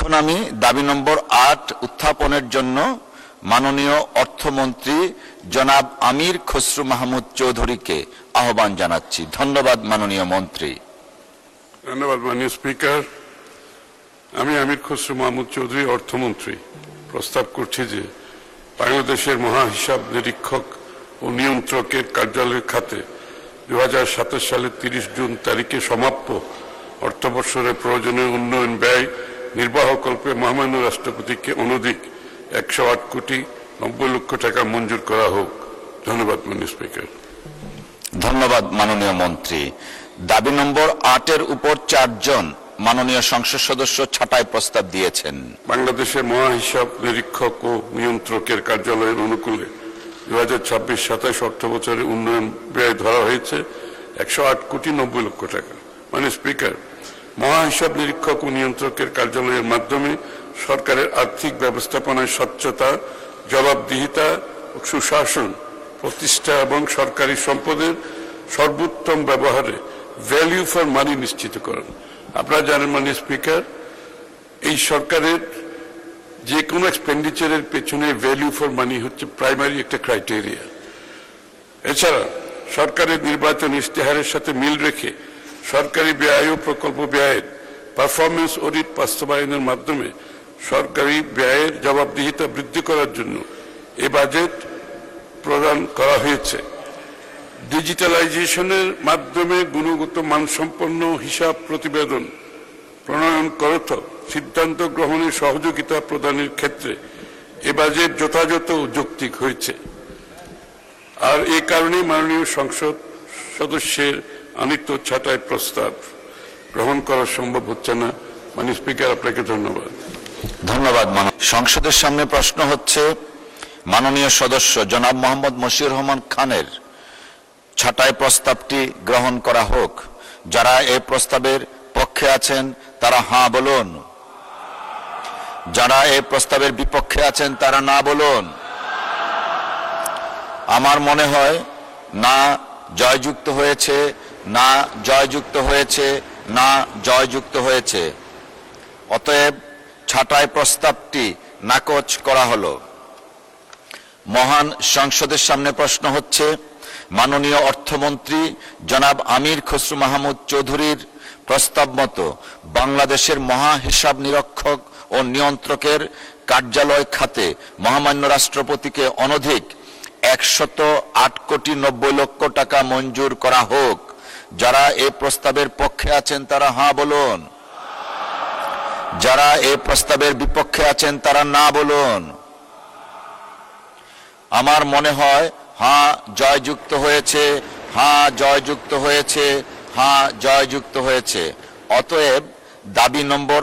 এখন আমি দাবি নম্বর ৮ উত্থাপনের জন্য মাননীয় অর্থমন্ত্রী জনাব আমির খসরু মাহমুদ চৌধুরীকে আহ্বান জানাচ্ছি। ধন্যবাদ মাননীয় মন্ত্রী। ধন্যবাদ মাননীয় স্পিকার। আমি আমির খসরু মাহমুদ চৌধুরী অর্থমন্ত্রী প্রস্তাব করছি যে বাংলাদেশের মহা হিসাব নিরীক্ষক ও নিয়ন্ত্রকের কার্যালয়ের খাতে 2027 সালের 30 জুন তারিখে সমাপ্য অর্থবর্ষের প্রয়োজনীয় উন্নয়ন ব্যয় নির্বাহকল্পে মহামান্য রাষ্ট্রপতিকে অনধিক 108 কোটি 90 লক্ষ টাকা মঞ্জুর করা হোক। ধন্যবাদ মাননীয় স্পিকার। ধন্যবাদ মাননীয় মন্ত্রী। দাবি নম্বর ৮ এর উপর 4 জন মাননীয় সংসদ সদস্য ছাঁটাই প্রস্তাব দিয়েছেন। বাংলাদেশের মহা হিসাব নিরীক্ষক ও নিয়ন্ত্রকের কার্যালয়ের অনুকূলে 2026-27 অর্থ বছরে উন্নয়ন ব্যয় ধরা হয়েছে 108 কোটি 90 লক্ষ টাকা। মাননীয় স্পিকার, মহা হিসাব নিরীক্ষক ও নিয়ন্ত্রকের কার্যালয়ের মাধ্যমে সরকারের আর্থিক ব্যবস্থাপনায় স্বচ্ছতা, জবাবদিহিতা ও সুশাসন প্রতিষ্ঠা এবং সরকারি সম্পদের সর্বোত্তম ব্যবহারে ভ্যালু ফর মানি নিশ্চিত করেন। আপনারা জানেন মাননীয় স্পিকার, এই সরকারের যে কোনো এক্সপেন্ডিচারের পেছনে ভ্যালু ফর মানি হচ্ছে প্রাইমারি একটা ক্রাইটেরিয়া। এছাড়া সরকারের নির্বাচন ইশতেহারের সাথে মিল রেখে সরকারি ব্যয় ও প্রকল্প ব্যয়ের পারফরমেন্স অডিট বাস্তবায়নের মাধ্যমে সরকারি ব্যয়ের জবাবদিহিতা বৃদ্ধি করার জন্য এ বাজেট প্রদান করা হয়েছে। ডিজিটালাইজেশনের মাধ্যমে গুণগত মানসম্পন্ন হিসাব প্রতিবেদন প্রণয়ন করত সিদ্ধান্ত গ্রহণে সহযোগিতা প্রদানের ক্ষেত্রে এ বাজেট যথাযথ ও যৌক্তিক হয়েছে। আর এই কারণে মাননীয় সংসদ সদস্যের আনিত ছাঁটাই প্রস্তাব গ্রহণ করা সম্ভব হচ্ছে না। মাননীয় স্পিকার, আপনাকে ধন্যবাদ। ধন্যবাদ। সংসদের সামনে প্রশ্ন হচ্ছে মাননীয় সদস্য জনাব মোহাম্মদ মশিউর রহমান খানের ছাঁটাই প্রস্তাবটি গ্রহণ করা হোক। যারা এই প্রস্তাবের পক্ষে আছেন তারা হাঁ বলুন, যারা এই প্রস্তাবের বিপক্ষে আছেন তারা না বলুন। আমার মনে হয় না জয়যুক্ত হয়েছে, না জয়যুক্ত হয়েছে, না জয়যুক্ত হয়েছে। অতএব ছাঁটাই প্রস্তাবটি নাকচ করা হলো। মহান সংসদের সামনে প্রশ্ন হচ্ছে মাননীয় অর্থমন্ত্রী জনাব আমির খসরু মাহমুদ চৌধুরীর প্রস্তাব মতো বাংলাদেশের মহা হিসাব নিরীক্ষক ও নিয়ন্ত্রকের কার্যালয় খাতে মহামান্য রাষ্ট্রপতিকে অনধিক 108 কোটি 90 লক্ষ টাকা মঞ্জুর করা হোক। যারা এই প্রস্তাবের পক্ষে আছেন তারা হাঁ বলুন, যারা এই প্রস্তাবের বিপক্ষে আছেন তারা না বলুন। আমার মনে হয় হাঁ জয়যুক্ত হয়েছে, হাঁ জয়যুক্ত হয়েছে, হাঁ জয়যুক্ত হয়েছে। অতএব দাবি নম্বর